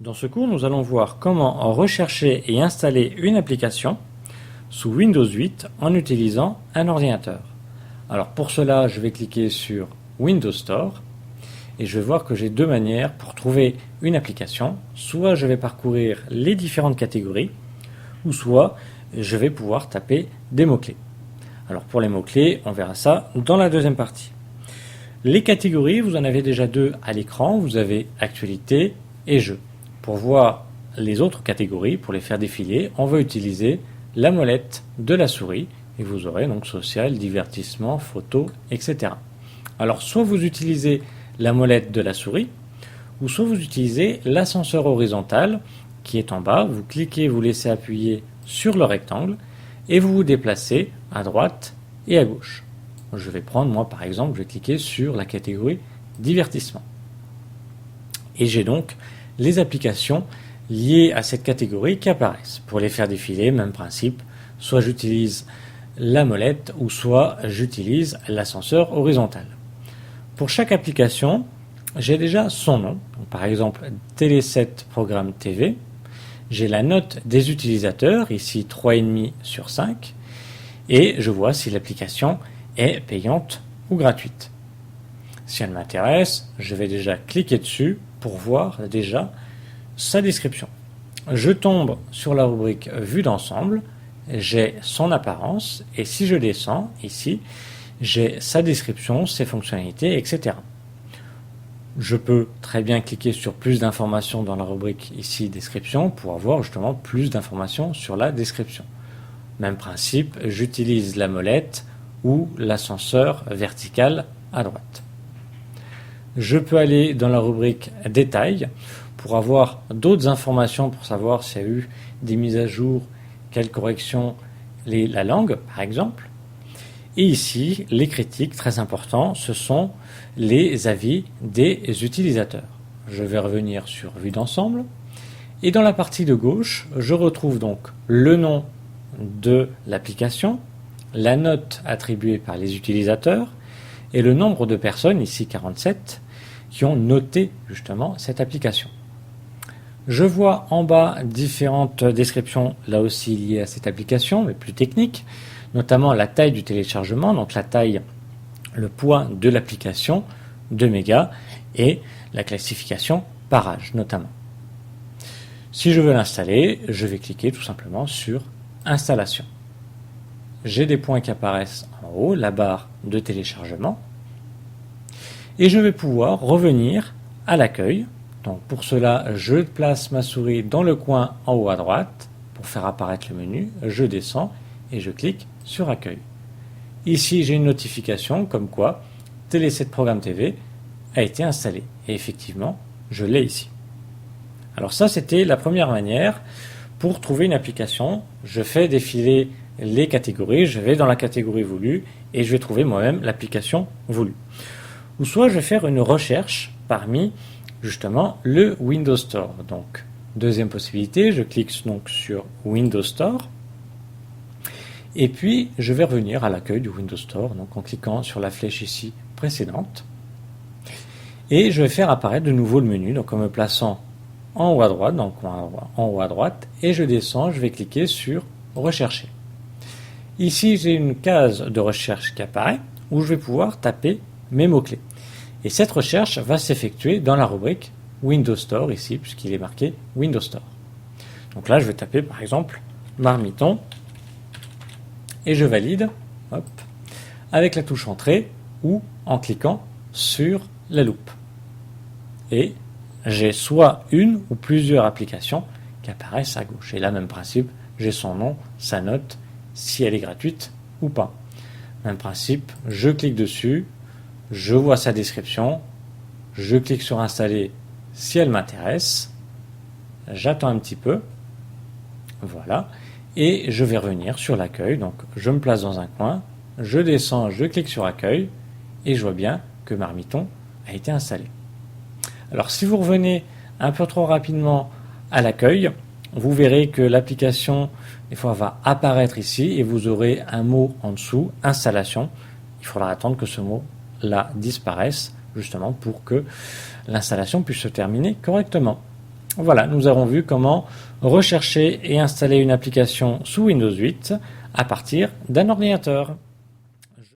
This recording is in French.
Dans ce cours, nous allons voir comment rechercher et installer une application sous Windows 8 en utilisant un ordinateur. Alors pour cela, je vais cliquer sur Windows Store et je vais voir que j'ai deux manières pour trouver une application. Soit je vais parcourir les différentes catégories, ou soit je vais pouvoir taper des mots-clés. Alors pour les mots-clés, on verra ça dans la deuxième partie. Les catégories, vous en avez déjà deux à l'écran. Vous avez Actualité et Jeux. Pour voir les autres catégories, pour les faire défiler, on va utiliser la molette de la souris et vous aurez donc social, divertissement, photo, etc. Alors soit vous utilisez la molette de la souris ou soit vous utilisez l'ascenseur horizontal qui est en bas. Vous cliquez, vous laissez appuyer sur le rectangle et vous vous déplacez à droite et à gauche. Je vais prendre, moi par exemple, je vais cliquer sur la catégorie divertissement. Et j'ai donc les applications liées à cette catégorie qui apparaissent. Pour les faire défiler, même principe, soit j'utilise la molette ou soit j'utilise l'ascenseur horizontal. Pour chaque application, j'ai déjà son nom. Donc, par exemple, Télé7 Programme TV. J'ai la note des utilisateurs, ici 3,5 sur 5. Et je vois si l'application est payante ou gratuite. Si elle m'intéresse, je vais déjà cliquer dessus pour voir déjà sa description. Je tombe sur la rubrique Vue d'ensemble, j'ai son apparence et si je descends ici, j'ai sa description, ses fonctionnalités, etc. Je peux très bien cliquer sur plus d'informations dans la rubrique ici description pour avoir justement plus d'informations sur la description. Même principe, j'utilise la molette ou l'ascenseur vertical à droite. Je peux aller dans la rubrique détails pour avoir d'autres informations pour savoir s'il y a eu des mises à jour, quelles corrections, la langue par exemple. Et ici, les critiques, très importants, ce sont les avis des utilisateurs. Je vais revenir sur Vue d'ensemble. Et dans la partie de gauche, je retrouve donc le nom de l'application, la note attribuée par les utilisateurs et le nombre de personnes, ici 47, qui ont noté justement cette application. Je vois en bas différentes descriptions, là aussi liées à cette application, mais plus techniques, notamment la taille du téléchargement, donc la taille, le poids de l'application, 2 mégas, et la classification par âge notamment. Si je veux l'installer, je vais cliquer tout simplement sur Installation. J'ai des points qui apparaissent en haut, la barre de téléchargement, et je vais pouvoir revenir à l'accueil. Donc pour cela, je place ma souris dans le coin en haut à droite pour faire apparaître le menu, je descends et je clique sur Accueil. Ici, j'ai une notification comme quoi Télé7 Programme TV a été installé. Et effectivement, je l'ai ici. Alors ça, c'était la première manière pour trouver une application. Je fais défiler les catégories, je vais dans la catégorie voulue et je vais trouver moi-même l'application voulue. Ou soit je vais faire une recherche parmi justement le Windows Store. Donc, deuxième possibilité, je clique donc sur Windows Store et puis je vais revenir à l'accueil du Windows Store donc en cliquant sur la flèche ici précédente et je vais faire apparaître de nouveau le menu donc en me plaçant en haut à droite, donc en haut à droite, et je descends, je vais cliquer sur Rechercher. Ici, j'ai une case de recherche qui apparaît où je vais pouvoir taper mes mots-clés. Et cette recherche va s'effectuer dans la rubrique Windows Store, ici, puisqu'il est marqué Windows Store. Donc là, je vais taper par exemple Marmiton, et je valide hop, avec la touche Entrée ou en cliquant sur la loupe. Et j'ai soit une ou plusieurs applications qui apparaissent à gauche. Et là, même principe, j'ai son nom, sa note, si elle est gratuite ou pas. Même principe, je clique dessus, je vois sa description, je clique sur Installer si elle m'intéresse, j'attends un petit peu, voilà, et je vais revenir sur l'accueil. Donc je me place dans un coin, je descends, je clique sur Accueil, et je vois bien que Marmiton a été installé. Alors si vous revenez un peu trop rapidement à l'accueil, vous verrez que l'application des fois va apparaître ici et vous aurez un mot en dessous, installation. Il faudra attendre que ce mot-là disparaisse justement pour que l'installation puisse se terminer correctement. Voilà, nous avons vu comment rechercher et installer une application sous Windows 8 à partir d'un ordinateur.